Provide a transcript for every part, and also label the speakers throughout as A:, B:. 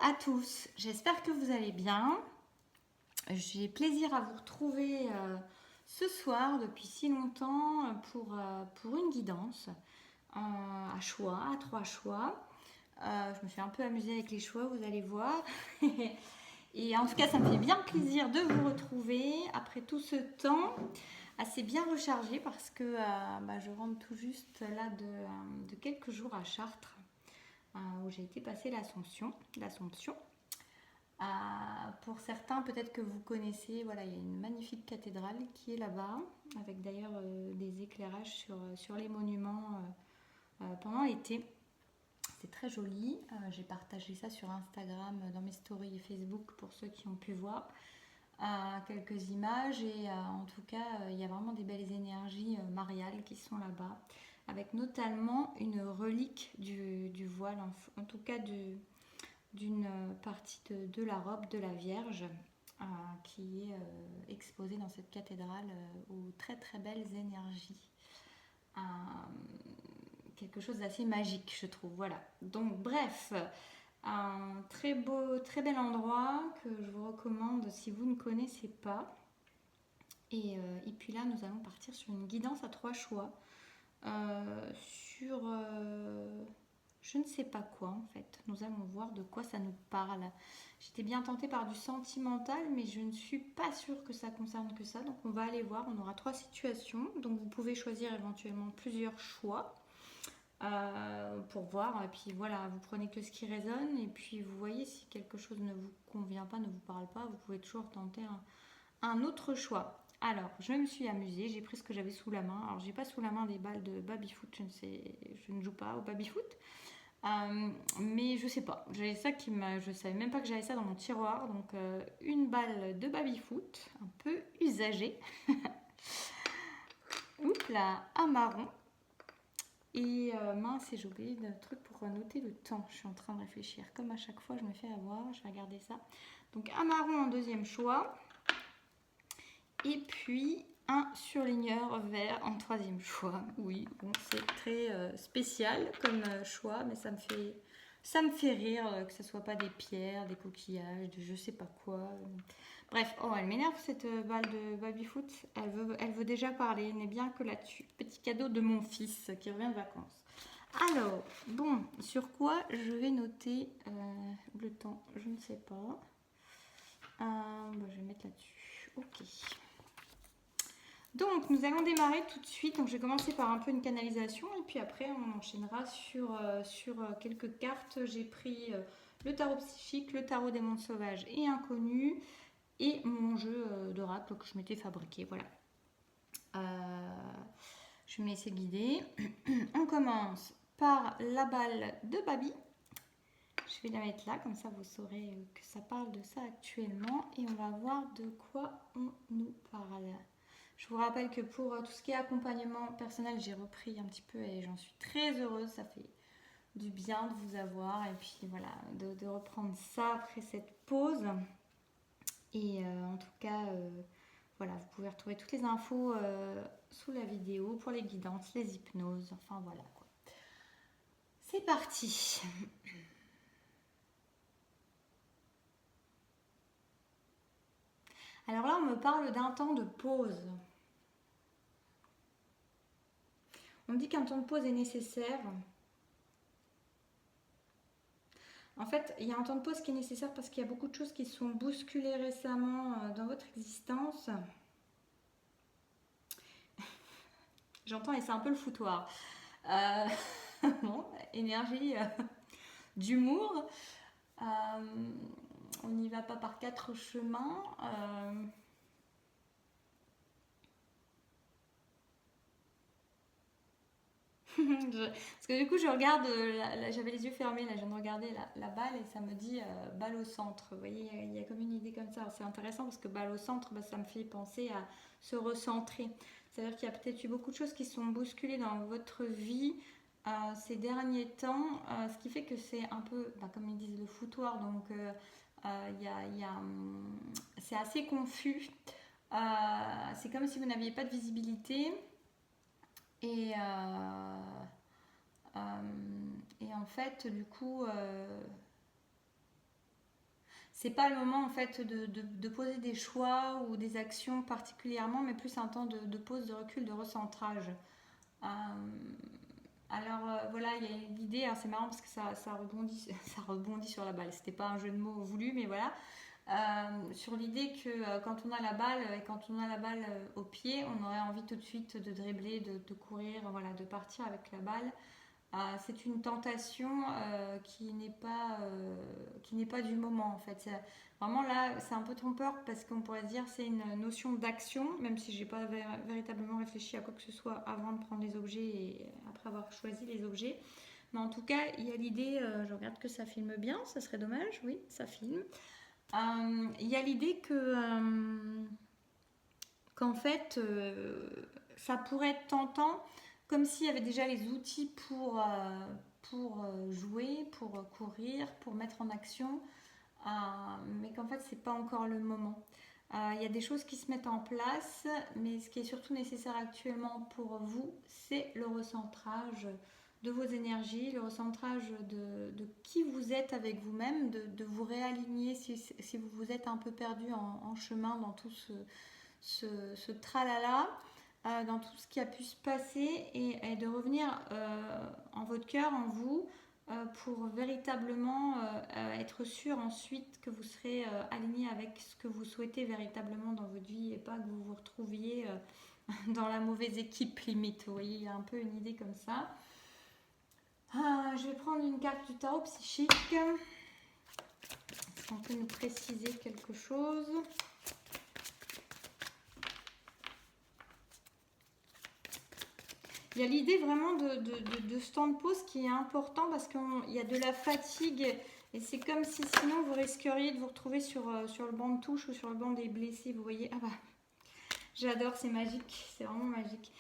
A: à tous, j'espère que vous allez bien. J'ai plaisir à vous retrouver ce soir depuis si longtemps pour une guidance à choix, à 3 choix. Je me suis un peu amusée avec les choix, vous allez voir. Et en tout cas, ça me fait bien plaisir de vous retrouver après tout ce temps assez bien rechargé parce que je rentre tout juste là de quelques jours à Chartres où j'ai été passer l'Assomption. Pour certains, peut-être que vous connaissez, voilà, il y a une magnifique cathédrale qui est là-bas, avec d'ailleurs des éclairages sur les monuments pendant l'été. C'est très joli. J'ai partagé ça sur Instagram, dans mes stories Facebook pour ceux qui ont pu voir quelques images. Et en tout cas, il y a vraiment des belles énergies mariales qui sont là-bas, avec notamment une relique du voile, en tout cas d'une partie de la robe de la Vierge qui est exposée dans cette cathédrale aux très très belles énergies. Euh, Quelque chose d'assez magique, je trouve. Voilà. Donc, bref, un très beau, très bel endroit que je vous recommande si vous ne connaissez pas. Et puis là, nous allons partir sur une guidance à 3 choix sur je ne sais pas quoi en fait. Nous allons voir de quoi ça nous parle. J'étais bien tentée par du sentimental, mais je ne suis pas sûre que ça concerne que ça. Donc on va aller voir. On aura 3 situations. Donc vous pouvez choisir éventuellement plusieurs choix pour voir. Et puis voilà, vous prenez que ce qui résonne. Et puis vous voyez si quelque chose ne vous convient pas, ne vous parle pas, vous pouvez toujours tenter un autre choix. Alors, je me suis amusée, j'ai pris ce que j'avais sous la main. Alors, j'ai pas sous la main des balles de baby-foot, je ne joue pas au baby-foot. Mais je sais pas, j'avais ça je savais même pas que j'avais ça dans mon tiroir. Donc, une balle de baby-foot, un peu usagée. Oups là, un marron. Et mince, j'ai oublié d'un truc pour noter le temps. Je suis en train de réfléchir. Comme à chaque fois, je me fais avoir. Je vais regarder ça. Donc, un marron en deuxième choix. Et puis un surligneur vert en troisième choix. Oui, bon, c'est très spécial comme choix, mais ça me fait rire que ce soit pas des pierres, des coquillages, de je sais pas quoi. Bref, oh, elle m'énerve cette balle de baby-foot. Elle veut déjà parler, elle n'est bien que là-dessus. Petit cadeau de mon fils qui revient de vacances. Alors, bon, sur quoi je vais noter le temps? Je ne sais pas. Je vais mettre là-dessus. Ok. Donc, nous allons démarrer tout de suite. Donc, je vais commencer par un peu une canalisation et puis après, on enchaînera sur quelques cartes. J'ai pris le tarot psychique, le tarot des mondes sauvages et inconnus et mon jeu d'oracle que je m'étais fabriqué. Voilà. Je vais me laisser guider. On commence par la balle de Babi. Je vais la mettre là, comme ça vous saurez que ça parle de ça actuellement. Et on va voir de quoi on nous parle. Je vous rappelle que pour tout ce qui est accompagnement personnel, j'ai repris un petit peu et j'en suis très heureuse. Ça fait du bien de vous avoir et puis voilà, de reprendre ça après cette pause. Et en tout cas, voilà, vous pouvez retrouver toutes les infos sous la vidéo pour les guidances, les hypnoses, enfin voilà quoi. C'est parti. Alors là, on me parle d'un temps de pause. On me dit qu'un temps de pause est nécessaire. En fait, il y a un temps de pause qui est nécessaire parce qu'il y a beaucoup de choses qui sont bousculées récemment dans votre existence. J'entends et c'est un peu le foutoir. Euh, bon, énergie d'humour. On n'y va pas par 4 chemins. Parce que du coup, je regarde, j'avais les yeux fermés, là, je viens de regarder la balle et ça me dit balle au centre. Vous voyez, il y a comme une idée comme ça. C'est intéressant parce que balle au centre, ça me fait penser à se recentrer. qu'il y a peut-être eu beaucoup de choses qui sont bousculées dans votre vie ces derniers temps, ce qui fait que c'est un peu, comme ils disent, le foutoir. Donc, c'est assez confus. C'est comme si vous n'aviez pas de visibilité. Et, et en fait, du coup, c'est pas le moment en fait de poser des choix ou des actions particulièrement, mais plus un temps de pause, de recul, de recentrage. Euh, voilà, il y a l'idée, alors c'est marrant parce que ça rebondit, ça rebondit sur la balle. C'était pas un jeu de mots voulu, mais voilà. Sur l'idée que quand on a la balle et quand on a la balle au pied, on aurait envie tout de suite de dribbler, de courir, voilà, de partir avec la balle. C'est une tentation qui n'est pas du moment en fait. Vraiment là, c'est un peu trompeur parce qu'on pourrait se dire c'est une notion d'action, même si j'ai pas véritablement réfléchi à quoi que ce soit avant de prendre les objets et après avoir choisi les objets. Mais en tout cas, il y a l'idée, je regarde que ça filme bien, ça serait dommage, oui, ça filme. Il y a l'idée qu'en fait, ça pourrait être tentant, comme s'il y avait déjà les outils pour jouer, pour courir, pour mettre en action, mais qu'en fait, c'est pas encore le moment. Il y a des choses qui se mettent en place, mais ce qui est surtout nécessaire actuellement pour vous, c'est le recentrage de vos énergies, le recentrage de qui vous êtes avec vous-même, de vous réaligner si vous vous êtes un peu perdu en chemin dans tout ce tralala, dans tout ce qui a pu se passer et de revenir en votre cœur, en vous, pour véritablement être sûr ensuite que vous serez aligné avec ce que vous souhaitez véritablement dans votre vie et pas que vous vous retrouviez dans la mauvaise équipe limite. Vous voyez, il y a un peu une idée comme ça. Je vais prendre une carte du tarot psychique. Est-ce qu'on peut nous préciser quelque chose ? Il y a l'idée vraiment de ce temps de pause qui est important parce qu'il y a de la fatigue et c'est comme si sinon vous risqueriez de vous retrouver sur le banc de touche ou sur le banc des blessés. Vous voyez, ah bah, j'adore, c'est magique, c'est vraiment magique.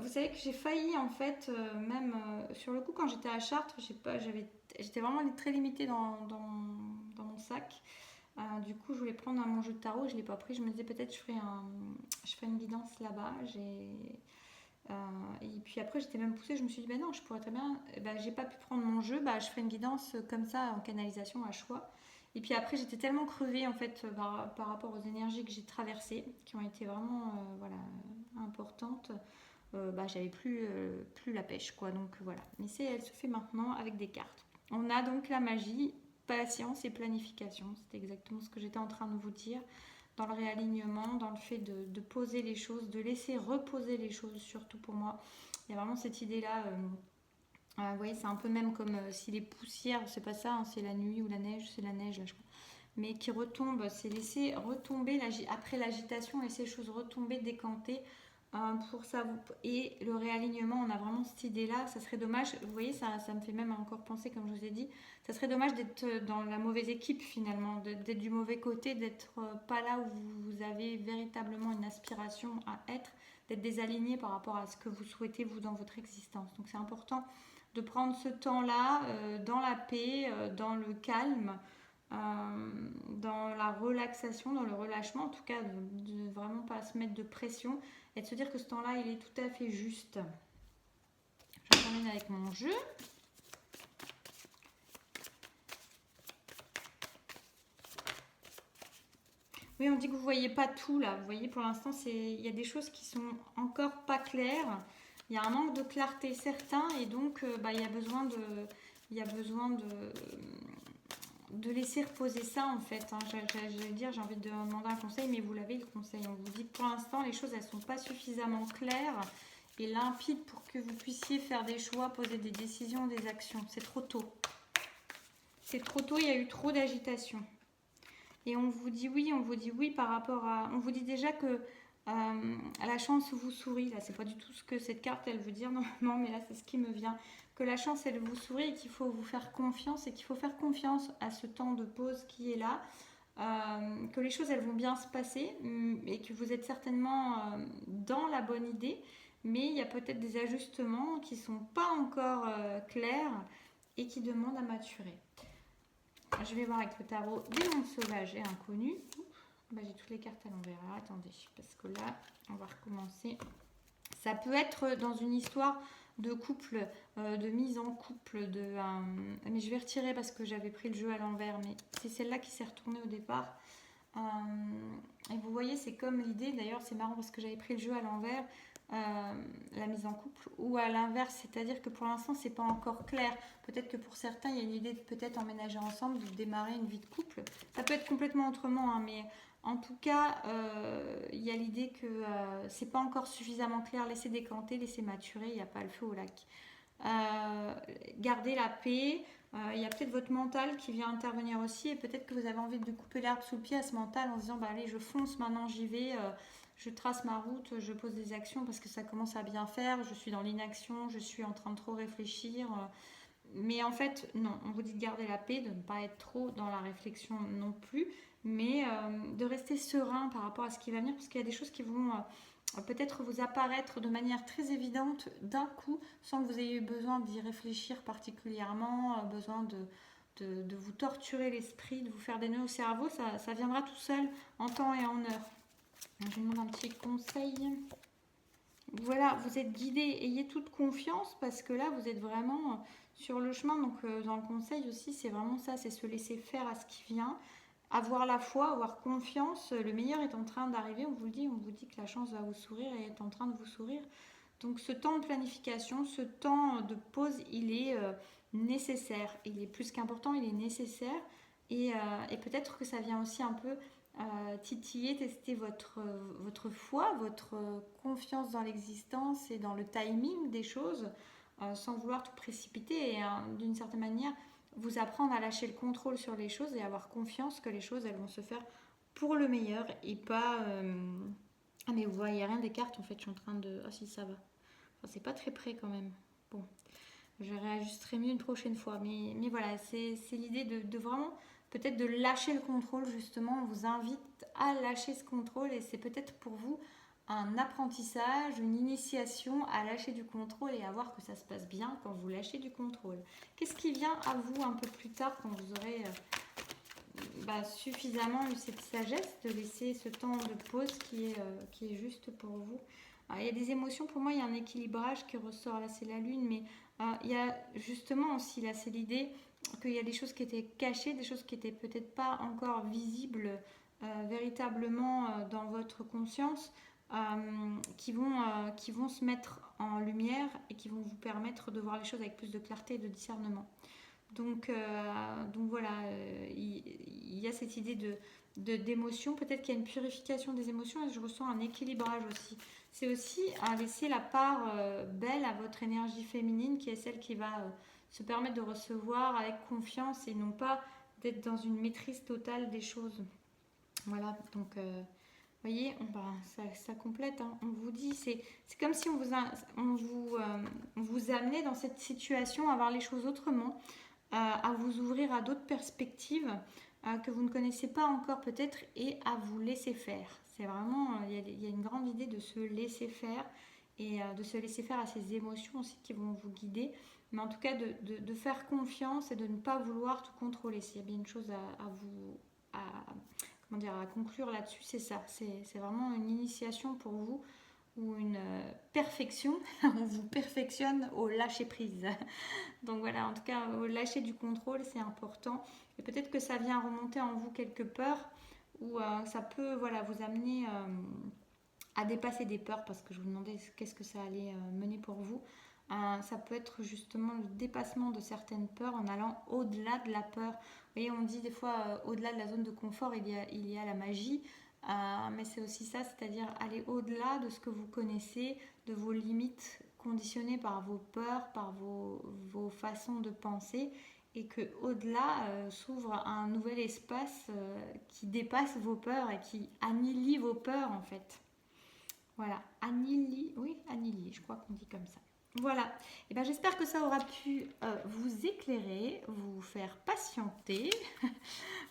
A: Vous savez que j'ai failli en fait, même sur le coup quand j'étais à Chartres, j'étais vraiment très limitée dans mon sac. Du coup, je voulais prendre mon jeu de tarot, je ne l'ai pas pris. Je me disais peut-être je ferai une guidance là-bas. Et puis après, j'étais même poussée. Je me suis dit, ben non, je pourrais très bien. J'ai pas pu prendre mon jeu, je ferai une guidance comme ça en canalisation à choix. Et puis après, j'étais tellement crevée en fait par rapport aux énergies que j'ai traversées, qui ont été vraiment voilà, importantes. J'avais plus la pêche quoi. Donc voilà. Mais elle se fait maintenant avec des cartes. On a donc la magie, patience et planification. C'était exactement ce que j'étais en train de vous dire. Dans le réalignement, dans le fait de poser les choses, de laisser reposer les choses, surtout pour moi. Il y a vraiment cette idée-là. Vous voyez, c'est un peu même comme si les poussières, c'est pas ça, hein, c'est la nuit ou la neige, c'est la neige là, je crois. Mais qui retombe, c'est laisser retomber après l'agitation, laisser les choses retomber, décanter. Pour ça, et le réalignement, on a vraiment cette idée-là. Ça serait dommage, vous voyez, ça me fait même encore penser, comme je vous ai dit, ça serait dommage d'être dans la mauvaise équipe finalement, d'être du mauvais côté, d'être pas là où vous avez véritablement une aspiration à être, d'être désaligné par rapport à ce que vous souhaitez vous dans votre existence. Donc c'est important de prendre ce temps-là dans la paix, dans le calme, dans la relaxation, dans le relâchement, en tout cas de vraiment pas se mettre de pression et de se dire que ce temps-là, il est tout à fait juste. Je termine avec mon jeu. Oui, on dit que vous ne voyez pas tout là. Vous voyez, pour l'instant, il y a des choses qui sont encore pas claires. Il y a un manque de clarté certain et donc il y a besoin de laisser reposer ça en fait. J'allais dire, j'ai envie de demander un conseil, mais vous l'avez le conseil. On vous dit que pour l'instant, les choses, elles ne sont pas suffisamment claires et limpides pour que vous puissiez faire des choix, poser des décisions, des actions. C'est trop tôt. C'est trop tôt, il y a eu trop d'agitation. Et on vous dit oui par rapport à... On vous dit déjà que la chance vous sourit. Là, c'est pas du tout ce que cette carte, elle veut dire normalement, mais là, c'est ce qui me vient. Que la chance, elle vous sourit et qu'il faut vous faire confiance et qu'il faut faire confiance à ce temps de pause qui est là. Que les choses, elles vont bien se passer et que vous êtes certainement dans la bonne idée, mais il y a peut-être des ajustements qui ne sont pas encore clairs et qui demandent à maturer. Je vais voir avec le tarot des mondes sauvages et inconnus. J'ai toutes les cartes à l'envers. Attendez, parce que là, on va recommencer. Ça peut être dans une histoire de couple, de mise en couple, mais je vais retirer parce que j'avais pris le jeu à l'envers, mais c'est celle-là qui s'est retournée au départ. Et vous voyez, c'est comme l'idée, d'ailleurs c'est marrant parce que j'avais pris le jeu à l'envers, la mise en couple, ou à l'inverse, c'est-à-dire que pour l'instant c'est pas encore clair. Peut-être que pour certains il y a une idée de peut-être emménager ensemble, de démarrer une vie de couple. Ça peut être complètement autrement, hein, mais en tout cas il y a l'idée que c'est pas encore suffisamment clair. Laissez décanter, laissez maturer, il n'y a pas le feu au lac. Gardez la paix. Il y a peut-être votre mental qui vient intervenir aussi, et peut-être que vous avez envie de couper l'herbe sous le pied à ce mental en se disant bah allez, je fonce maintenant, j'y vais, je trace ma route, je pose des actions parce que ça commence à bien faire, je suis dans l'inaction, je suis en train de trop réfléchir. Mais en fait, non, on vous dit de garder la paix, de ne pas être trop dans la réflexion non plus, mais de rester serein par rapport à ce qui va venir, parce qu'il y a des choses qui vont peut-être vous apparaître de manière très évidente d'un coup, sans que vous ayez eu besoin d'y réfléchir particulièrement, besoin de vous torturer l'esprit, de vous faire des nœuds au cerveau. Ça viendra tout seul en temps et en heure. Je vous demande un petit conseil. Voilà, vous êtes guidé, ayez toute confiance parce que là, vous êtes vraiment sur le chemin. Donc, dans le conseil aussi, c'est vraiment ça, c'est se laisser faire à ce qui vient, avoir la foi, avoir confiance. Le meilleur est en train d'arriver, on vous dit que la chance va vous sourire et est en train de vous sourire. Donc, ce temps de planification, ce temps de pause, il est nécessaire. Il est plus qu'important, il est nécessaire. Et peut-être que ça vient aussi un peu titiller, tester votre foi, votre confiance dans l'existence et dans le timing des choses, sans vouloir tout précipiter et d'une certaine manière vous apprendre à lâcher le contrôle sur les choses et avoir confiance que les choses elles vont se faire pour le meilleur et pas ah mais vous voyez rien des cartes en fait, je suis en train de ah si ça va, enfin, c'est pas très près quand même, bon je réajusterai mieux une prochaine fois. Mais voilà, c'est l'idée de vraiment, peut-être de lâcher le contrôle, justement. On vous invite à lâcher ce contrôle et c'est peut-être pour vous un apprentissage, une initiation à lâcher du contrôle et à voir que ça se passe bien quand vous lâchez du contrôle. Qu'est-ce qui vient à vous un peu plus tard quand vous aurez suffisamment eu cette sagesse de laisser ce temps de pause qui est juste pour vous? Alors, il y a des émotions, pour moi il y a un équilibrage qui ressort, là c'est la lune, mais il y a justement aussi, là c'est l'idée qu'il y a des choses qui étaient cachées, des choses qui n'étaient peut-être pas encore visibles véritablement dans votre conscience, qui vont se mettre en lumière et qui vont vous permettre de voir les choses avec plus de clarté et de discernement. Donc voilà, il y a cette idée d'émotion. Peut-être qu'il y a une purification des émotions et je ressens un équilibrage aussi. C'est aussi à laisser la part belle à votre énergie féminine qui est celle qui va se permettre de recevoir avec confiance et non pas d'être dans une maîtrise totale des choses. Voilà, donc vous voyez, ça complète, hein. On vous dit, c'est comme si on vous amenait dans cette situation à voir les choses autrement, à vous ouvrir à d'autres perspectives que vous ne connaissez pas encore peut-être et à vous laisser faire. C'est vraiment, il y a une grande idée de se laisser faire et de se laisser faire à ces émotions aussi qui vont vous guider. Mais en tout cas, de faire confiance et de ne pas vouloir tout contrôler. S'il y a bien une chose à conclure là-dessus, c'est ça. C'est vraiment une initiation pour vous ou une perfection. On vous perfectionne au lâcher prise. Donc voilà, en tout cas, au lâcher du contrôle, c'est important. Et peut-être que ça vient remonter en vous quelques peurs ou ça peut vous amener à dépasser des peurs parce que je vous demandais qu'est-ce que ça allait mener pour vous. Ça peut être justement le dépassement de certaines peurs en allant au-delà de la peur. Vous voyez, on dit des fois au-delà de la zone de confort, il y a la magie. Mais c'est aussi ça, c'est-à-dire aller au-delà de ce que vous connaissez, de vos limites conditionnées par vos peurs, par vos façons de penser, et que au-delà s'ouvre un nouvel espace qui dépasse vos peurs et qui annihilie vos peurs en fait. Voilà, annihilie, oui, annihilie, je crois qu'on dit comme ça. Voilà, et ben, j'espère que ça aura pu vous éclairer, vous faire patienter,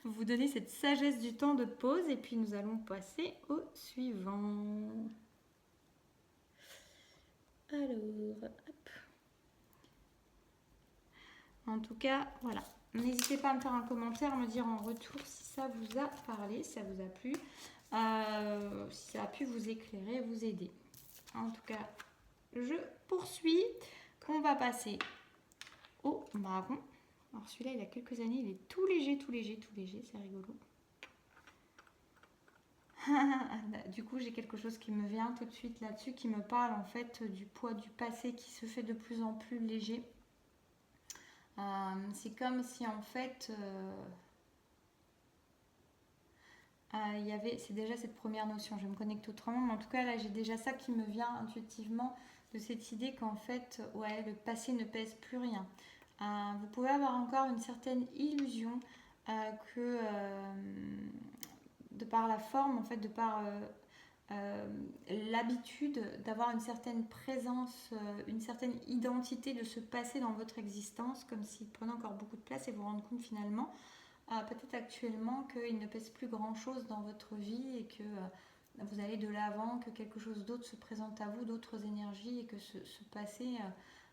A: vous donner cette sagesse du temps de pause et puis nous allons passer au suivant. Alors, hop. En tout cas, voilà. N'hésitez pas à me faire un commentaire, à me dire en retour si ça vous a parlé, si ça vous a plu, si ça a pu vous éclairer, vous aider. En tout cas, je poursuis. on va passer au dragon. Alors celui-là, il a quelques années, il est tout léger, c'est rigolo. Du coup, j'ai quelque chose qui me vient tout de suite là-dessus, qui me parle en fait du poids du passé qui se fait de plus en plus léger. C'est comme si en fait... il y avait, c'est déjà cette première notion, je me connecte autrement, mais en tout cas là j'ai déjà ça qui me vient intuitivement de cette idée qu'en fait ouais, le passé ne pèse plus rien. Vous pouvez avoir encore une certaine illusion que de par la forme, en fait, de par l'habitude d'avoir une certaine présence, une certaine identité de ce passé dans votre existence, comme s'il prenait encore beaucoup de place et vous rendre compte finalement peut-être actuellement qu'il ne pèse plus grand chose dans votre vie et que vous allez de l'avant, que quelque chose d'autre se présente à vous, d'autres énergies et que ce passé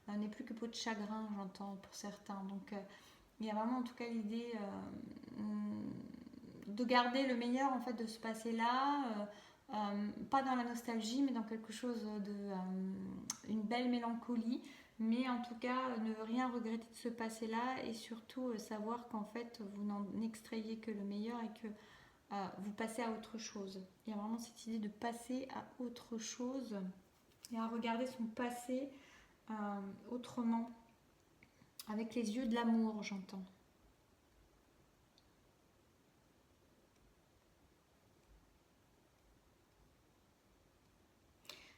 A: n'est plus que peau de chagrin, j'entends pour certains. Donc il y a vraiment en tout cas l'idée de garder le meilleur en fait de ce passé-là, pas dans la nostalgie mais dans quelque chose de une belle mélancolie, mais en tout cas ne rien regretter de ce passé-là et surtout savoir qu'en fait vous n'en extrayez que le meilleur et que vous passez à autre chose. Il y a vraiment cette idée de passer à autre chose et à regarder son passé autrement, avec les yeux de l'amour, j'entends.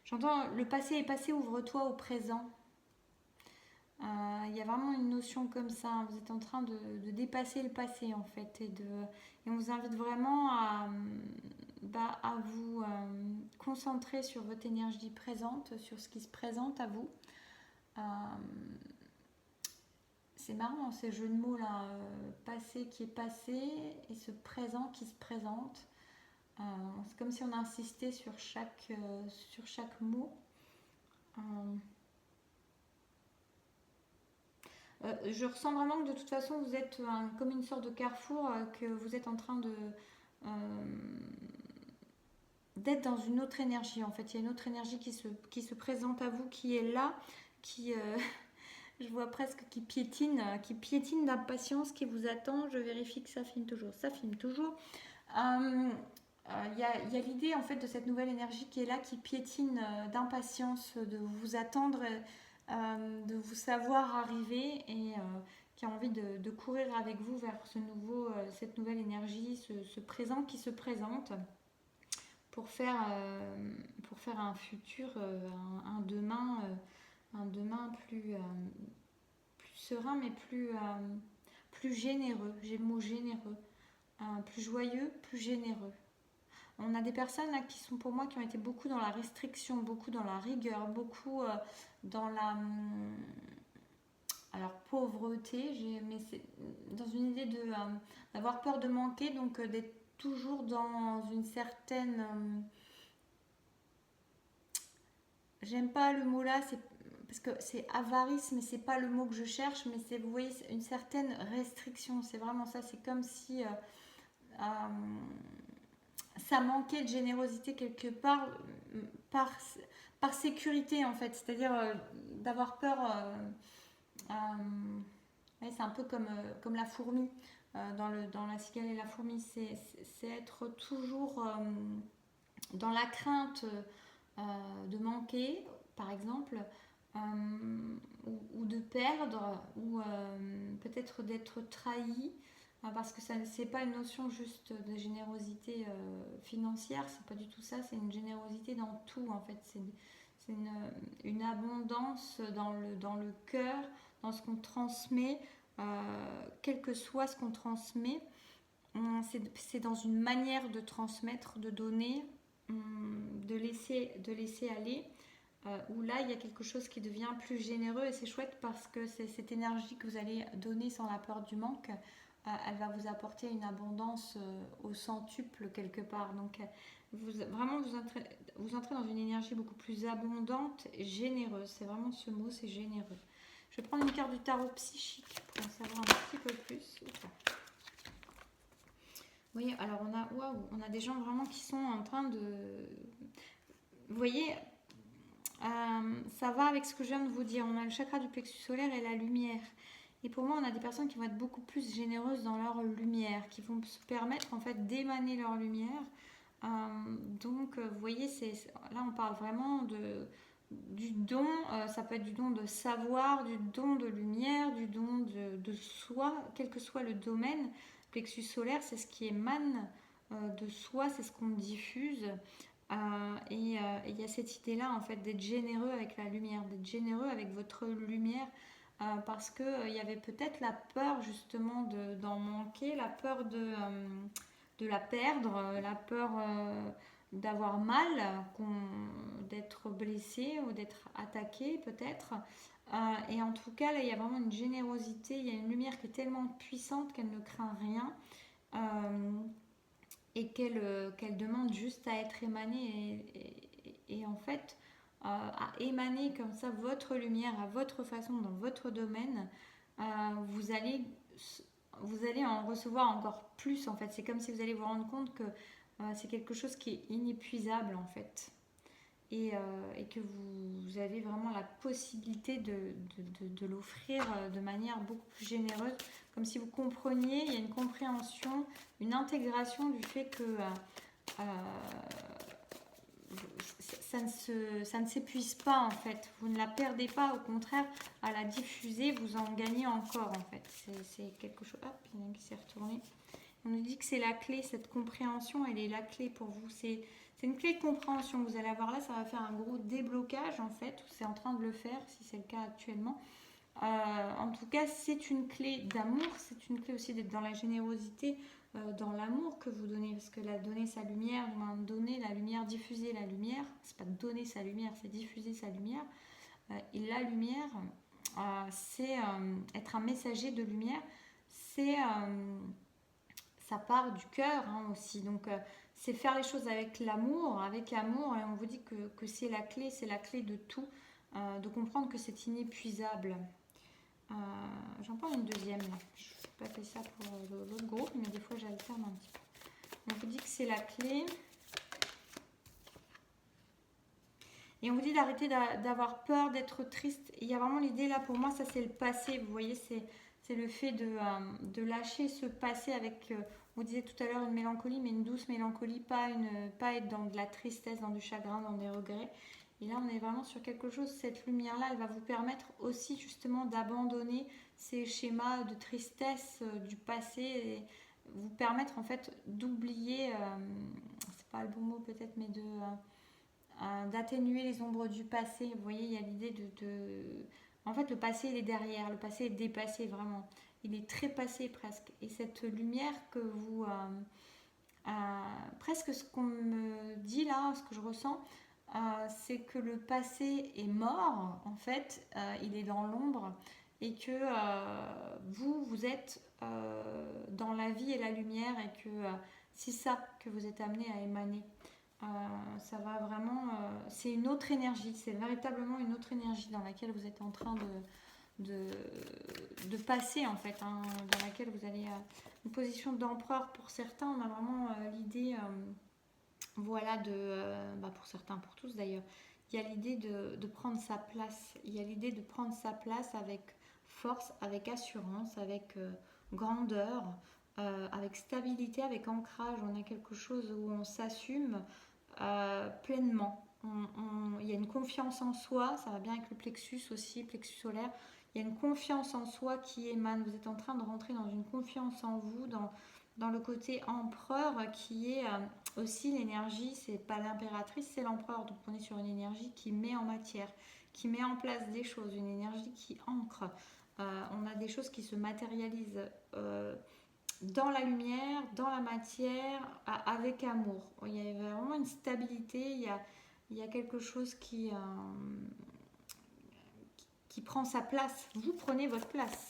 A: J'entends le passé est passé, ouvre-toi au présent. Il y a vraiment une notion comme ça. Vous êtes en train de dépasser le passé en fait. Et on vous invite vraiment à vous concentrer sur votre énergie présente, sur ce qui se présente à vous. C'est marrant ces jeux de mots là. Passé qui est passé et ce présent qui se présente. C'est comme si on insistait sur chaque mot. Je ressens vraiment que de toute façon vous êtes comme une sorte de carrefour, que vous êtes en train d'être dans une autre énergie en fait. Il y a une autre énergie qui se présente à vous, qui est là, qui je vois presque qui piétine d'impatience, qui vous attend. Je vérifie que ça filme toujours. Il y a l'idée en fait de cette nouvelle énergie qui est là, qui piétine d'impatience de vous attendre, de vous savoir arriver et qui a envie de courir avec vous vers cette nouvelle énergie, ce présent qui se présente pour faire un futur, un demain plus serein, mais plus généreux. J'ai le mot généreux. Plus joyeux, plus généreux. On a des personnes là, qui sont pour moi qui ont été beaucoup dans la restriction, beaucoup dans la rigueur, beaucoup dans la pauvreté, mais c'est dans une idée d'avoir peur de manquer, donc d'être toujours dans une certaine j'aime pas le mot là, c'est parce que c'est avarice, mais c'est pas le mot que je cherche, mais c'est, vous voyez, une certaine restriction. C'est vraiment ça. C'est comme si ça manquait de générosité quelque part, par, par sécurité en fait. C'est-à-dire d'avoir peur. Ouais, c'est un peu comme la fourmi dans la cigale et la fourmi. C'est être toujours dans la crainte de manquer, par exemple, ou de perdre, ou peut-être d'être trahi, parce que ça c'est pas une notion juste de générosité financière, c'est pas du tout ça, c'est une générosité dans tout en fait, c'est une abondance dans le cœur, dans ce qu'on transmet, quel que soit ce qu'on transmet, c'est dans une manière de transmettre, de donner, de laisser aller, où là il y a quelque chose qui devient plus généreux et c'est chouette parce que c'est cette énergie que vous allez donner sans la peur du manque, elle va vous apporter une abondance au centuple quelque part. Donc vous entrez dans une énergie beaucoup plus abondante et généreuse. C'est vraiment ce mot, c'est généreux. Je vais prendre une carte du tarot psychique pour en savoir un petit peu plus. Vous voyez, alors on a des gens vraiment qui sont en train de... Vous voyez, Ça va avec ce que je viens de vous dire. On a le chakra du plexus solaire et la lumière. Et pour moi, on a des personnes qui vont être beaucoup plus généreuses dans leur lumière, qui vont se permettre en fait d'émaner leur lumière. Euh, donc, vous voyez, là, on parle vraiment du don. Ça peut être du don de savoir, du don de lumière, du don de soi, quel que soit le domaine. Plexus solaire, c'est ce qui émane de soi, c'est ce qu'on diffuse. Il y a cette idée-là, en fait, d'être généreux avec la lumière, d'être généreux avec votre lumière, parce qu'il y avait peut-être la peur, justement, d'en manquer, la peur de la perdre, la peur d'avoir mal, d'être blessé ou d'être attaqué, peut-être. Et en tout cas, là, il y a vraiment une générosité, il y a une lumière qui est tellement puissante qu'elle ne craint rien. Euh, et qu'elle demande juste à être émanée et en fait à émaner comme ça votre lumière à votre façon dans votre domaine, euh, vous allez vous allez en recevoir encore plus en fait. C'est comme si vous allez vous rendre compte que c'est quelque chose qui est inépuisable en fait et que vous avez vraiment la possibilité de l'offrir de manière beaucoup plus généreuse, comme si vous compreniez, il y a une compréhension, une intégration du fait que euh, ça ne s'épuise pas en fait, vous ne la perdez pas, au contraire, à la diffuser, vous en gagnez encore en fait. C'est quelque chose. Hop, il y en a un qui s'est retourné. On nous dit que c'est la clé, cette compréhension, elle est la clé pour vous. C'est une clé de compréhension que vous allez avoir là, ça va faire un gros déblocage en fait, c'est en train de le faire si c'est le cas actuellement. En tout cas, c'est une clé d'amour, c'est une clé aussi d'être dans la générosité, dans l'amour que vous donnez, parce que donner sa lumière, donner la lumière, diffuser la lumière, c'est pas donner sa lumière, c'est diffuser sa lumière. Et la lumière, c'est être un messager de lumière, c'est ça part du cœur aussi. Donc, c'est faire les choses avec amour, et on vous dit que c'est la clé de tout, de comprendre que c'est inépuisable. J'en prends une deuxième là. Je n'ai pas fait ça pour l'autre groupe, mais des fois j'alterne un petit peu. On vous dit que c'est la clé. Et on vous dit d'arrêter d'avoir peur, d'être triste. Il y a vraiment l'idée là, pour moi, ça c'est le passé. Vous voyez, c'est le fait de lâcher ce passé avec, on disait tout à l'heure, une mélancolie, mais une douce mélancolie, pas être dans de la tristesse, dans du chagrin, dans des regrets. Et là, on est vraiment sur quelque chose, cette lumière-là, elle va vous permettre aussi justement d'abandonner ces schémas de tristesse du passé et vous permettre en fait d'oublier, c'est pas le bon mot peut-être, mais d'atténuer les ombres du passé. Vous voyez, il y a l'idée En fait, le passé, il est derrière, le passé est dépassé vraiment. Il est très passé presque. Et cette lumière que vous... presque ce qu'on me dit là, ce que je ressens, c'est que le passé est mort, en fait, il est dans l'ombre, et que vous êtes dans la vie et la lumière, et que c'est ça que vous êtes amené à émaner. Ça va vraiment, c'est une autre énergie, c'est véritablement une autre énergie dans laquelle vous êtes en train de passer en fait, dans laquelle vous allez une position d'empereur pour certains. On a vraiment l'idée, voilà, pour certains, pour tous d'ailleurs, il y a l'idée de prendre sa place, il y a l'idée de prendre sa place avec force, avec assurance, avec grandeur, avec stabilité, avec ancrage. On a quelque chose où on s'assume pleinement. Il y a une confiance en soi, ça va bien avec le plexus aussi, plexus solaire. Il y a une confiance en soi qui émane. Vous êtes en train de rentrer dans une confiance en vous, dans le côté empereur qui est aussi l'énergie, c'est pas l'impératrice, c'est l'empereur. Donc on est sur une énergie qui met en matière, qui met en place des choses, une énergie qui ancre. On a des choses qui se matérialisent. Dans la lumière, dans la matière, avec amour. Il y a vraiment une stabilité, il y a quelque chose qui prend sa place. Vous prenez votre place.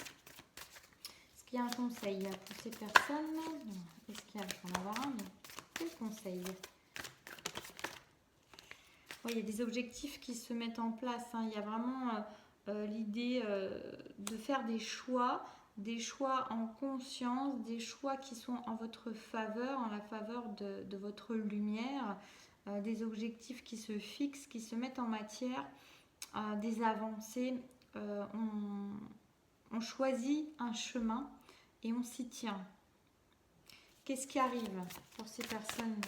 A: Est-ce qu'il y a un conseil pour ces personnes? Est-ce qu'il y a, je vais en avoir un, mais quel conseil? Il y a des objectifs qui se mettent en place. Il y a vraiment l'idée de faire des choix en conscience, des choix qui sont en votre faveur, en la faveur de votre lumière. des objectifs qui se fixent, qui se mettent en matière, des avancées. On choisit un chemin et on s'y tient. Qu'est-ce qui arrive pour ces personnes ?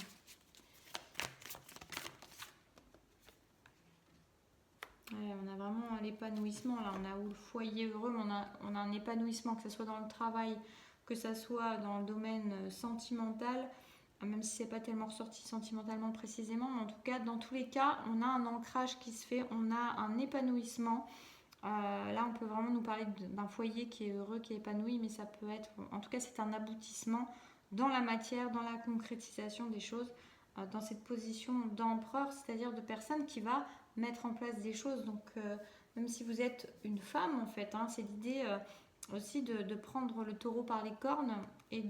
A: Ouais, on a vraiment l'épanouissement là, on a le foyer heureux, on a un épanouissement, que ce soit dans le travail, que ce soit dans le domaine sentimental, même si c'est pas tellement ressorti sentimentalement précisément, mais en tout cas, dans tous les cas, on a un ancrage qui se fait, on a un épanouissement. Là, on peut vraiment nous parler d'un foyer qui est heureux, qui est épanoui, mais ça peut être, en tout cas, c'est un aboutissement dans la matière, dans la concrétisation des choses, dans cette position d'empereur, c'est-à-dire de personne qui va mettre en place des choses. Donc, même si vous êtes une femme, en fait, hein, c'est l'idée aussi de prendre le taureau par les cornes et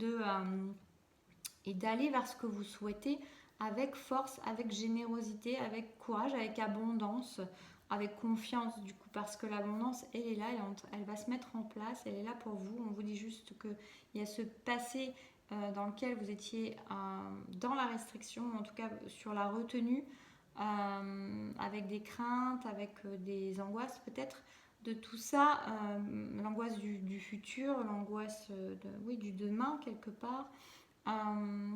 A: d'aller vers ce que vous souhaitez avec force, avec générosité, avec courage, avec abondance, avec confiance du coup, parce que l'abondance, elle est là, elle va se mettre en place, elle est là pour vous. On vous dit juste qu'il y a ce passé dans lequel vous étiez dans la restriction, en tout cas sur la retenue, avec des craintes, avec des angoisses peut-être, de tout ça, l'angoisse du futur, l'angoisse du demain quelque part.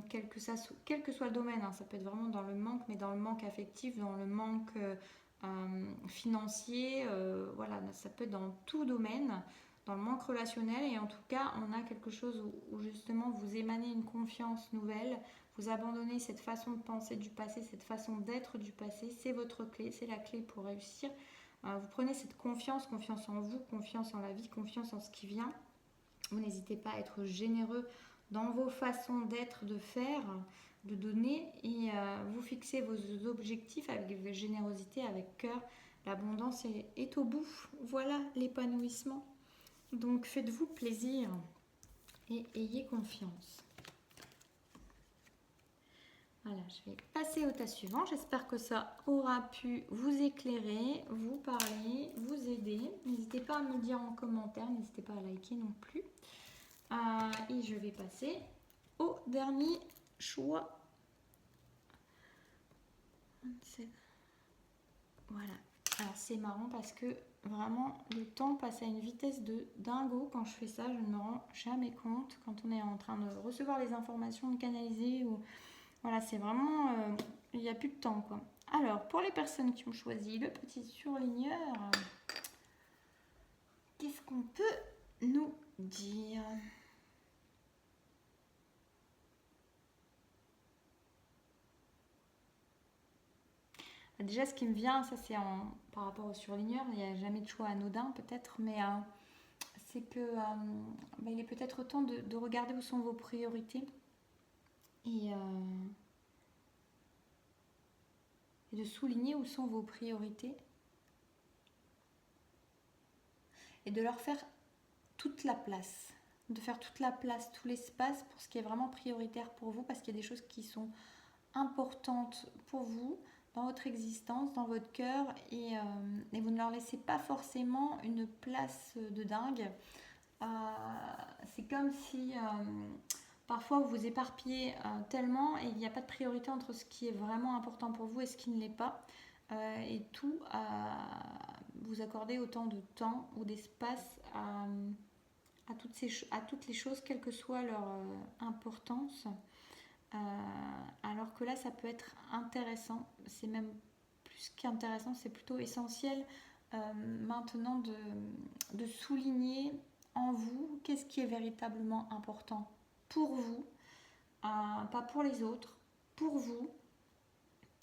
A: Quel que soit le domaine, hein, ça peut être vraiment dans le manque, mais dans le manque affectif, dans le manque financier, voilà, ça peut être dans tout domaine, dans le manque relationnel, et en tout cas, on a quelque chose où justement vous émanez une confiance nouvelle, vous abandonnez cette façon de penser du passé, cette façon d'être du passé, c'est votre clé, c'est la clé pour réussir. Vous prenez cette confiance, confiance en vous, confiance en la vie, confiance en ce qui vient. Vous n'hésitez pas à être généreux dans vos façons d'être, de faire, de donner, et vous fixez vos objectifs avec générosité, avec cœur. L'abondance est au bout. Voilà l'épanouissement. Donc faites-vous plaisir et ayez confiance. Voilà, je vais passer au tas suivant. J'espère que ça aura pu vous éclairer, vous parler, vous aider. N'hésitez pas à me le dire en commentaire, n'hésitez pas à liker non plus. Et je vais passer au dernier choix. Voilà. Alors c'est marrant parce que vraiment le temps passe à une vitesse de dingo quand je fais ça. Je ne me rends jamais compte quand on est en train de recevoir les informations, de canaliser. Voilà, c'est vraiment... il n'y a plus de temps, quoi. Alors, pour les personnes qui ont choisi le petit surligneur, qu'est-ce qu'on peut nous dire ? Déjà, ce qui me vient, ça c'est par rapport au surligneur, il n'y a jamais de choix anodin peut-être, mais c'est que il est peut-être temps de regarder où sont vos priorités et de souligner où sont vos priorités et de leur faire toute la place, de faire toute la place, tout l'espace pour ce qui est vraiment prioritaire pour vous, parce qu'il y a des choses qui sont importantes pour vous dans votre existence, dans votre cœur, et vous ne leur laissez pas forcément une place de dingue. C'est comme si parfois vous vous éparpillez tellement et il n'y a pas de priorité entre ce qui est vraiment important pour vous et ce qui ne l'est pas. Et tout, vous accordez autant de temps ou d'espace à toutes les choses, quelle que soit leur importance. Alors que là, ça peut être intéressant, c'est même plus qu'intéressant, c'est plutôt essentiel maintenant de souligner en vous qu'est-ce qui est véritablement important pour vous, pas pour les autres, pour vous,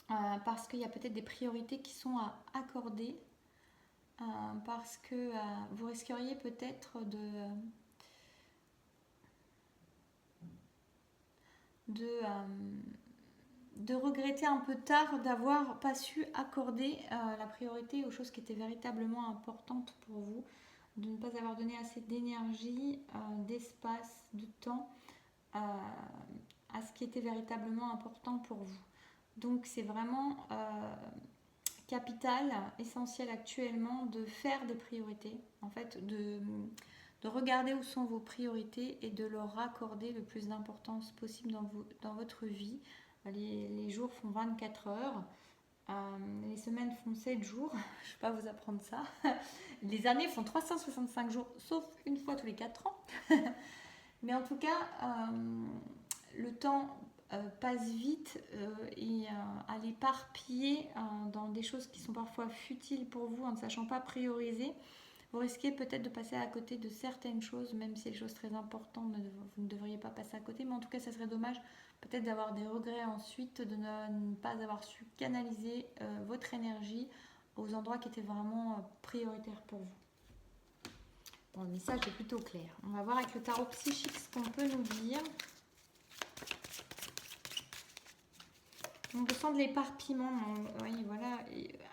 A: parce qu'il y a peut-être des priorités qui sont à accorder, parce que vous risqueriez peut-être de regretter un peu tard d'avoir pas su accorder la priorité aux choses qui étaient véritablement importantes pour vous, de ne pas avoir donné assez d'énergie, d'espace, de temps à ce qui était véritablement important pour vous. Donc c'est vraiment capital, essentiel actuellement de faire des priorités, en fait de regarder où sont vos priorités et de leur accorder le plus d'importance possible dans votre vie, les jours font 24 heures. Les semaines font 7 jours, je ne vais pas vous apprendre ça. Les années font 365 jours, sauf une fois tous les 4 ans. Mais en tout cas, le temps passe vite et à l'éparpiller dans des choses qui sont parfois futiles pour vous en ne sachant pas prioriser, vous risquez peut-être de passer à côté de certaines choses, même si les choses très importantes, vous ne devriez pas passer à côté. Mais en tout cas, ça serait dommage peut-être d'avoir des regrets ensuite, de ne pas avoir su canaliser votre énergie aux endroits qui étaient vraiment prioritaires pour vous. Bon, le message est plutôt clair. On va voir avec le tarot psychique ce qu'on peut nous dire. On ressent de l'éparpillement. Oui, voilà.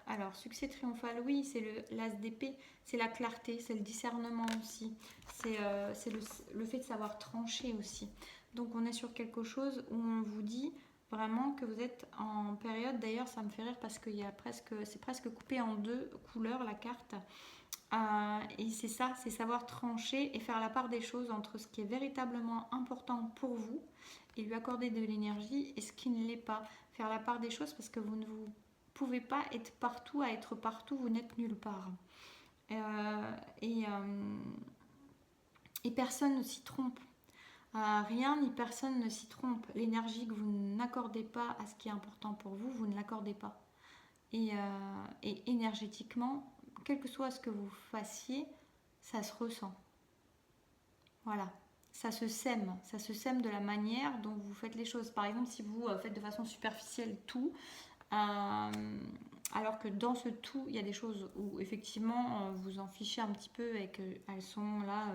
A: Alors, succès triomphal, oui, c'est l'as d'épée, c'est la clarté, c'est le discernement aussi. C'est le fait de savoir trancher aussi. Donc, on est sur quelque chose où on vous dit vraiment que vous êtes en période. D'ailleurs, ça me fait rire parce que c'est presque coupé en deux couleurs la carte. Et c'est ça, c'est savoir trancher et faire la part des choses entre ce qui est véritablement important pour vous et lui accorder de l'énergie et ce qui ne l'est pas. Faire la part des choses parce que vous ne pouvez pas être partout, à être partout, vous n'êtes nulle part. Et personne ne s'y trompe. Rien ni personne ne s'y trompe. L'énergie que vous n'accordez pas à ce qui est important pour vous, vous ne l'accordez pas. Et énergétiquement, quel que soit ce que vous fassiez, ça se ressent. Voilà. Ça se sème de la manière dont vous faites les choses. Par exemple, si vous faites de façon superficielle tout, alors que dans ce tout, il y a des choses où effectivement vous en fichez un petit peu et qu'elles sont là.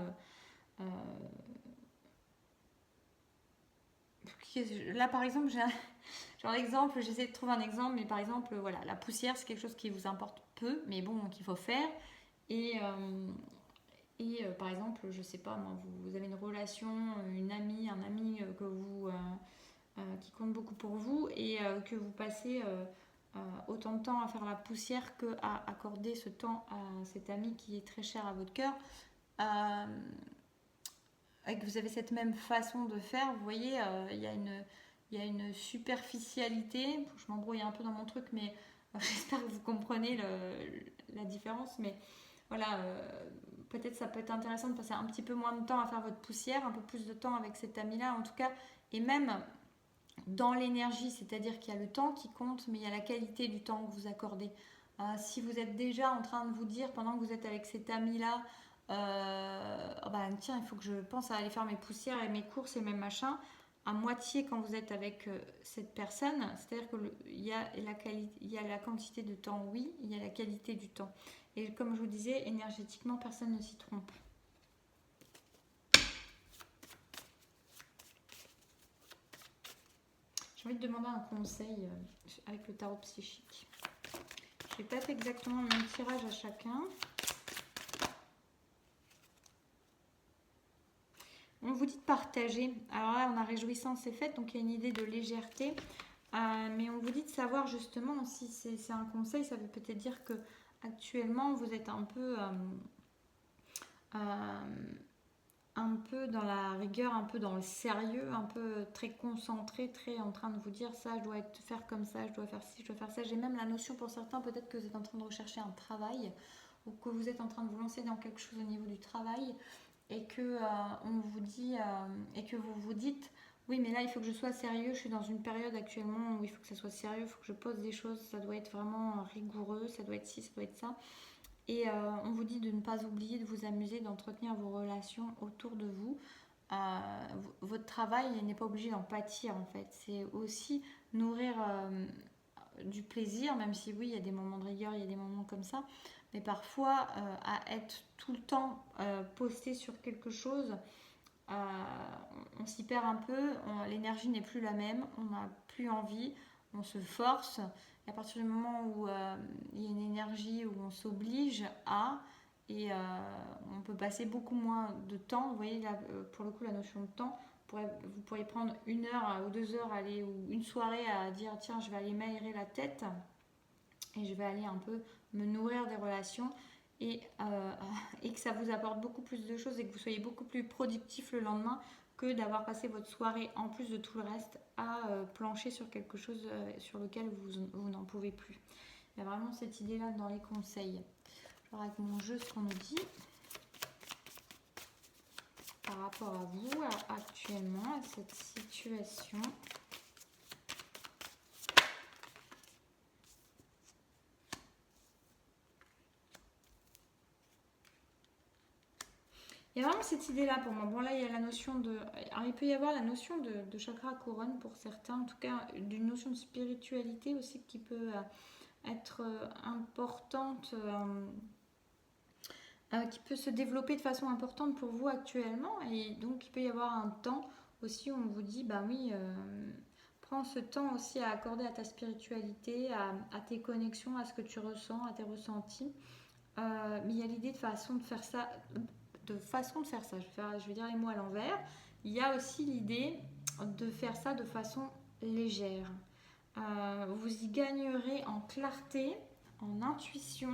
A: Là, par exemple, genre l'exemple, j'essaie de trouver un exemple, mais par exemple, voilà, la poussière, c'est quelque chose qui vous importe peu, mais bon, qu'il faut faire. Et, par exemple, je sais pas, moi, vous avez une relation, une amie, un ami qui compte beaucoup pour vous et que vous passez autant de temps à faire la poussière qu'à accorder ce temps à cet ami qui est très cher à votre cœur. Et que vous avez cette même façon de faire, vous voyez, il y a une superficialité. Je m'embrouille un peu dans mon truc, mais j'espère que vous comprenez la différence. Mais voilà, peut-être ça peut être intéressant de passer un petit peu moins de temps à faire votre poussière, un peu plus de temps avec cet ami-là, en tout cas. Et même dans l'énergie, c'est-à-dire qu'il y a le temps qui compte, mais il y a la qualité du temps que vous accordez. Si vous êtes déjà en train de vous dire, pendant que vous êtes avec cet ami-là, oh bah, tiens, il faut que je pense à aller faire mes poussières et mes courses et mes machins, à moitié quand vous êtes avec cette personne, c'est-à-dire qu'il y a il y a la quantité de temps, oui, il y a la qualité du temps. Et comme je vous disais, énergétiquement, personne ne s'y trompe. J'ai envie de demander un conseil avec le tarot psychique. Je n'ai pas fait exactement le même tirage à chacun. On vous dit de partager. Alors là, on a réjouissance et fête, donc il y a une idée de légèreté. Mais on vous dit de savoir justement, si c'est un conseil, ça veut peut-être dire que actuellement vous êtes un peu dans la rigueur, un peu dans le sérieux, un peu très concentré, très en train de vous dire ça, je dois faire comme ça, je dois faire ci, je dois faire ça. J'ai même la notion pour certains, peut-être que vous êtes en train de rechercher un travail ou que vous êtes en train de vous lancer dans quelque chose au niveau du travail et que on vous dit et que vous vous dites oui mais là il faut que je sois sérieux, je suis dans une période actuellement où il faut que ça soit sérieux, il faut que je pose des choses, ça doit être vraiment rigoureux, ça doit être ci, ça doit être ça. Et on vous dit de ne pas oublier de vous amuser, d'entretenir vos relations autour de vous. Votre travail n'est pas obligé d'en pâtir en fait, c'est aussi nourrir du plaisir, même si oui il y a des moments de rigueur, il y a des moments comme ça, mais parfois à être tout le temps posté sur quelque chose, on s'y perd un peu, l'énergie n'est plus la même, on n'a plus envie, on se force, et à partir du moment où il y a une énergie où on s'oblige à, et on peut passer beaucoup moins de temps, vous voyez là pour le coup la notion de temps, vous pourriez prendre 1 heure ou 2 heures aller, ou une soirée à dire tiens je vais aller m'aérer la tête et je vais aller un peu me nourrir des relations et que ça vous apporte beaucoup plus de choses et que vous soyez beaucoup plus productif le lendemain que d'avoir passé votre soirée, en plus de tout le reste, à plancher sur quelque chose sur lequel vous n'en pouvez plus. Il y a vraiment cette idée-là dans les conseils. Alors avec mon jeu, ce qu'on nous dit par rapport à vous, actuellement, à cette situation. Il y a vraiment cette idée-là pour moi. Bon, là, il y a la notion de... Alors, il peut y avoir la notion de chakra couronne pour certains, en tout cas, d'une notion de spiritualité aussi qui peut être importante, qui peut se développer de façon importante pour vous actuellement. Et donc, il peut y avoir un temps aussi où on vous dit, bah oui, prends ce temps aussi à accorder à ta spiritualité, à tes connexions, à ce que tu ressens, à tes ressentis. Mais il y a l'idée de façon de faire ça, je vais dire les mots à l'envers. Il y a aussi l'idée de faire ça de façon légère. Vous y gagnerez en clarté, en intuition,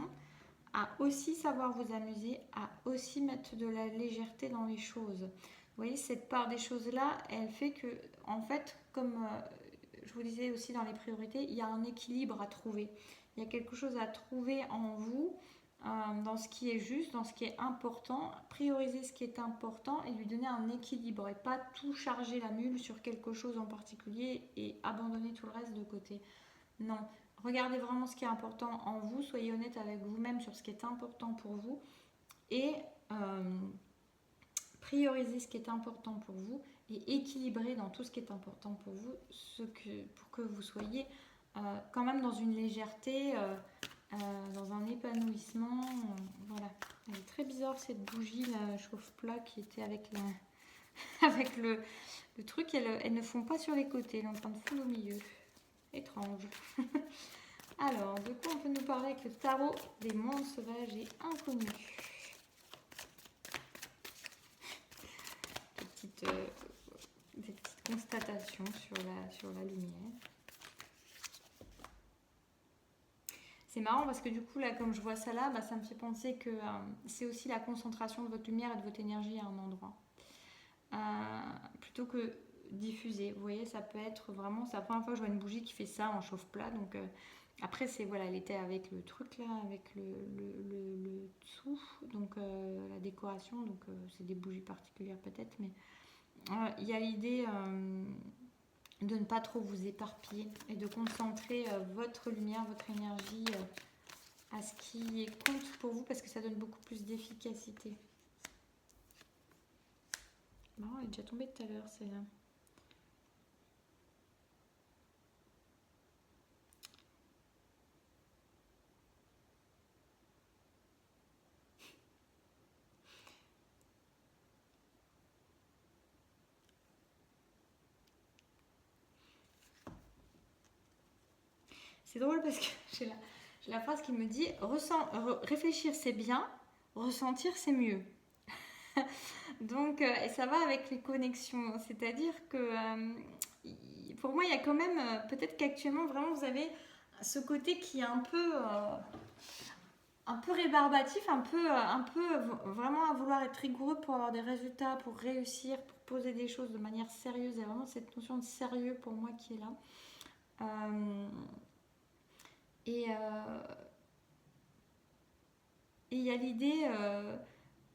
A: à aussi savoir vous amuser, à aussi mettre de la légèreté dans les choses. Vous voyez, cette part des choses-là, elle fait que, en fait, comme je vous disais aussi dans les priorités, il y a un équilibre à trouver. Il y a quelque chose à trouver en vous, dans ce qui est juste, dans ce qui est important, prioriser ce qui est important et lui donner un équilibre et pas tout charger la mule sur quelque chose en particulier et abandonner tout le reste de côté. Non, regardez vraiment ce qui est important en vous, soyez honnête avec vous-même sur ce qui est important pour vous et priorisez ce qui est important pour vous et équilibrez dans tout ce qui est important pour vous, pour que vous soyez quand même dans une légèreté, dans un épanouissement. Voilà. Elle est très bizarre cette bougie, la chauffe-plat qui était avec, avec le truc. Elles ne font pas sur les côtés, elles sont en train de fondre au milieu. Étrange. Alors, de quoi on peut nous parler avec le tarot des mondes sauvages et inconnus? Des petites constatations sur la lumière. C'est marrant parce que du coup, là, comme je vois ça là, bah, ça me fait penser que c'est aussi la concentration de votre lumière et de votre énergie à un endroit. Plutôt que diffuser. Vous voyez, ça peut être vraiment... C'est la première fois que je vois une bougie qui fait ça en chauffe-plat. Donc, après, c'est voilà, elle était avec le truc là, avec le dessous, donc la décoration. Donc, c'est des bougies particulières peut-être, mais il y a l'idée de ne pas trop vous éparpiller et de concentrer votre lumière, votre énergie à ce qui compte pour vous parce que ça donne beaucoup plus d'efficacité. Bon, elle est déjà tombée tout à l'heure, celle-là. C'est drôle parce que j'ai la phrase qui me dit réfléchir c'est bien, ressentir c'est mieux. Donc, et ça va avec les connexions. C'est-à-dire que pour moi, il y a quand même, peut-être qu'actuellement, vraiment, vous avez ce côté qui est un peu rébarbatif, un peu vraiment à vouloir être rigoureux pour avoir des résultats, pour réussir, pour poser des choses de manière sérieuse. Il y a vraiment cette notion de sérieux pour moi qui est là. Et il y a l'idée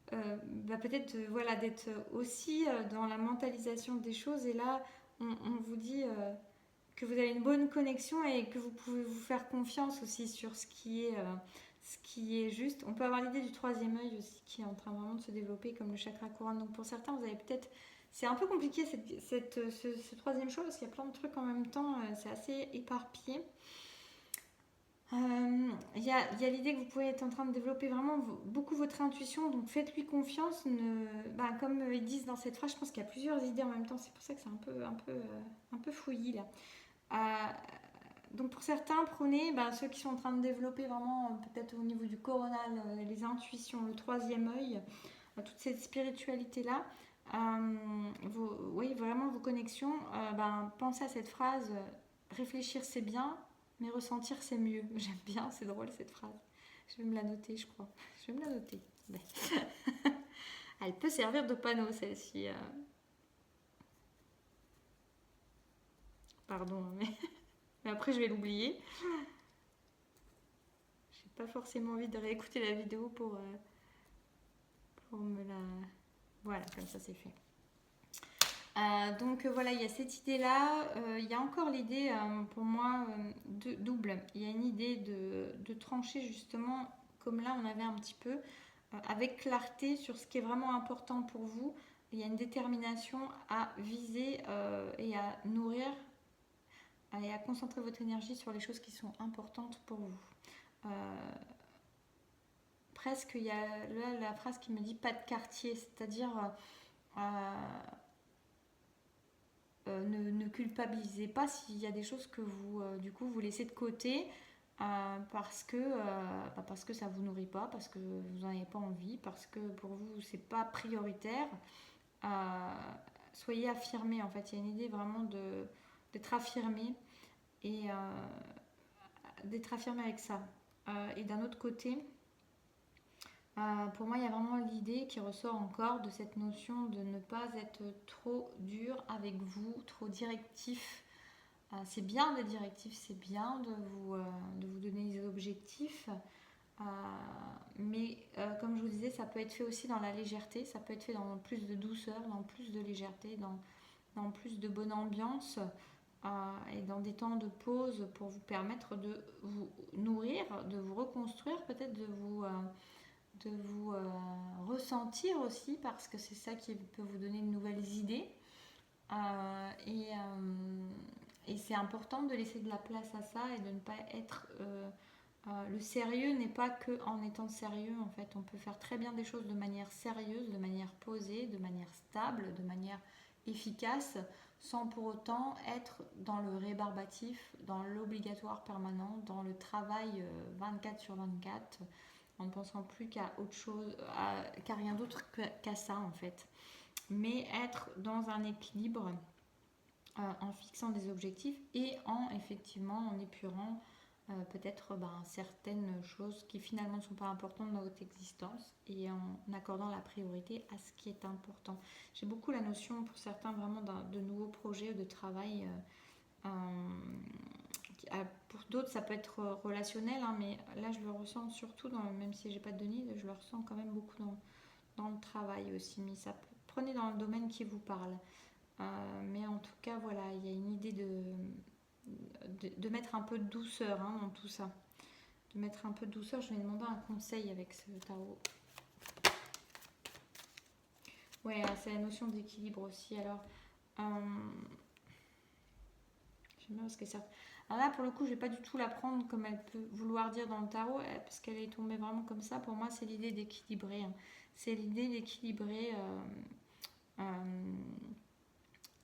A: peut-être voilà, d'être aussi dans la mentalisation des choses. Et là, on vous dit que vous avez une bonne connexion et que vous pouvez vous faire confiance aussi sur ce qui est juste. On peut avoir l'idée du troisième œil aussi qui est en train vraiment de se développer comme le chakra couronne. Donc pour certains, vous avez peut-être... C'est un peu compliqué ce troisième choix parce qu'il y a plein de trucs en même temps. C'est assez éparpillé. Il y a l'idée que vous pouvez être en train de développer vraiment beaucoup votre intuition, donc faites-lui confiance. Comme ils disent dans cette phrase, je pense qu'il y a plusieurs idées en même temps, c'est pour ça que c'est un peu fouillis là. Donc pour certains, prenez ceux qui sont en train de développer vraiment peut-être au niveau du coronal, les intuitions, le troisième œil, toute cette spiritualité là. Vraiment vos connexions, pensez à cette phrase, réfléchir c'est bien, mais ressentir c'est mieux. J'aime bien, c'est drôle cette phrase. Je vais me la noter, je crois. Je vais me la noter. Elle peut servir de panneau celle-ci. pardon, mais après je vais l'oublier. J'ai pas forcément envie de réécouter la vidéo pour me la... Voilà, comme ça c'est fait. Donc voilà, il y a cette idée-là. Il y a encore l'idée, pour moi, double. Il y a une idée de trancher justement, comme là on avait un petit peu, avec clarté sur ce qui est vraiment important pour vous. Il y a une détermination à viser et à nourrir et à concentrer votre énergie sur les choses qui sont importantes pour vous. Presque, il y a là la phrase qui me dit pas de quartier, c'est-à-dire ne culpabilisez pas s'il y a des choses que vous, du coup, vous laissez de côté parce que ça vous nourrit pas, parce que vous n'en avez pas envie, parce que pour vous, c'est pas prioritaire. Soyez affirmés, en fait. Il y a une idée vraiment d'être affirmé et d'être affirmé avec ça. Et d'un autre côté, pour moi, il y a vraiment l'idée qui ressort encore de cette notion de ne pas être trop dur avec vous, trop directif. C'est bien d'être directif, c'est bien de vous donner des objectifs, mais comme je vous disais, ça peut être fait aussi dans la légèreté, ça peut être fait dans plus de douceur, dans plus de légèreté, dans plus de bonne ambiance et dans des temps de pause pour vous permettre de vous nourrir, de vous reconstruire, peut-être de vous ressentir aussi, parce que c'est ça qui peut vous donner de nouvelles idées. Et c'est important de laisser de la place à ça et de ne pas être... le sérieux n'est pas que en étant sérieux, en fait. On peut faire très bien des choses de manière sérieuse, de manière posée, de manière stable, de manière efficace, sans pour autant être dans le rébarbatif, dans l'obligatoire permanent, dans le travail 24 sur 24, en ne pensant plus qu'à autre chose, qu'à rien d'autre qu'à ça, en fait. Mais être dans un équilibre en fixant des objectifs et en effectivement en épurant peut-être certaines choses qui finalement ne sont pas importantes dans votre existence et en accordant la priorité à ce qui est important. J'ai beaucoup la notion pour certains vraiment de nouveaux projets de travail. Pour d'autres ça peut être relationnel, hein, mais là je le ressens surtout, même si j'ai pas de Denis, je le ressens quand même beaucoup dans le travail aussi, mais ça prenez dans le domaine qui vous parle. Mais en tout cas, voilà, il y a une idée de mettre un peu de douceur dans tout ça. De mettre un peu de douceur. Je vais demander un conseil avec ce tarot. Ouais, c'est la notion d'équilibre aussi. Alors, j'aime bien parce que certes. Alors là, pour le coup, je vais pas du tout la prendre comme elle peut vouloir dire dans le tarot, parce qu'elle est tombée vraiment comme ça. Pour moi, c'est l'idée d'équilibrer. C'est l'idée d'équilibrer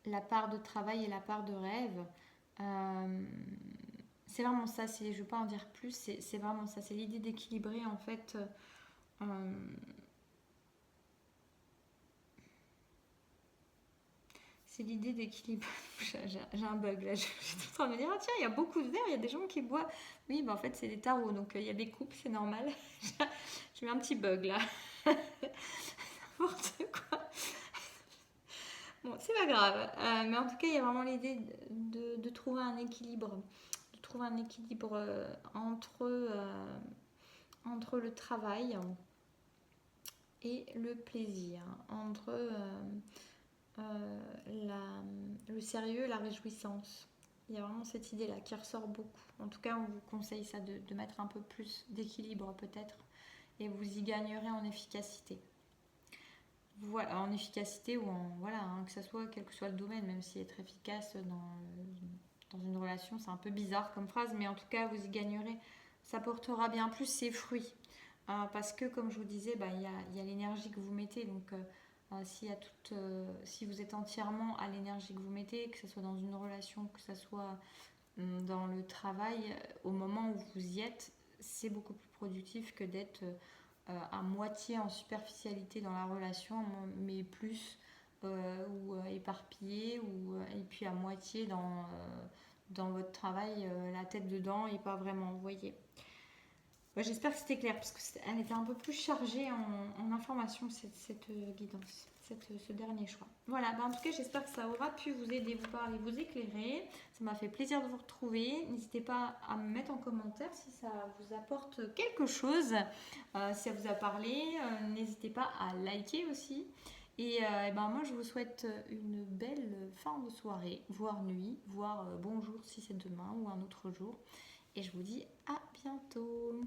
A: la part de travail et la part de rêve. C'est vraiment ça, je ne veux pas en dire plus, c'est vraiment ça, c'est l'idée d'équilibrer en fait. C'est l'idée d'équilibre. J'ai un bug là, je suis en train de me dire, ah tiens, il y a beaucoup de verres, il y a des gens qui boivent. Oui, en fait, c'est des tarots, donc il y a des coupes, c'est normal. J'ai eu un petit bug là. N'importe quoi. Bon, c'est pas grave. Mais en tout cas, il y a vraiment l'idée de trouver un équilibre. De trouver un équilibre entre le travail et le plaisir. Entre le sérieux et la réjouissance. Il y a vraiment cette idée-là qui ressort beaucoup. En tout cas, on vous conseille ça de mettre un peu plus d'équilibre peut-être. Et vous y gagnerez en efficacité. Voilà, en efficacité ou en voilà, que ça soit quel que soit le domaine, même si être efficace dans une relation, c'est un peu bizarre comme phrase, mais en tout cas, vous y gagnerez. Ça portera bien plus ses fruits. Parce que, comme je vous disais, il y a l'énergie que vous mettez. Donc, si vous êtes entièrement à l'énergie que vous mettez, que ce soit dans une relation, que ce soit dans le travail, au moment où vous y êtes, c'est beaucoup plus productif que d'être à moitié en superficialité dans la relation, mais plus ou éparpillé, et puis à moitié dans votre travail, la tête dedans et pas vraiment, vous voyez. Ouais, j'espère que c'était clair, parce qu'elle était un peu plus chargée en informations, cette guidance. ce dernier choix. Voilà, en tout cas j'espère que ça aura pu vous aider, vous parler, vous éclairer. Ça m'a fait plaisir de vous retrouver. N'hésitez pas à me mettre en commentaire si ça vous apporte quelque chose, si ça vous a parlé. N'hésitez pas à liker aussi. Et moi je vous souhaite une belle fin de soirée, voire nuit, voire bonjour si c'est demain ou un autre jour. Et je vous dis à bientôt.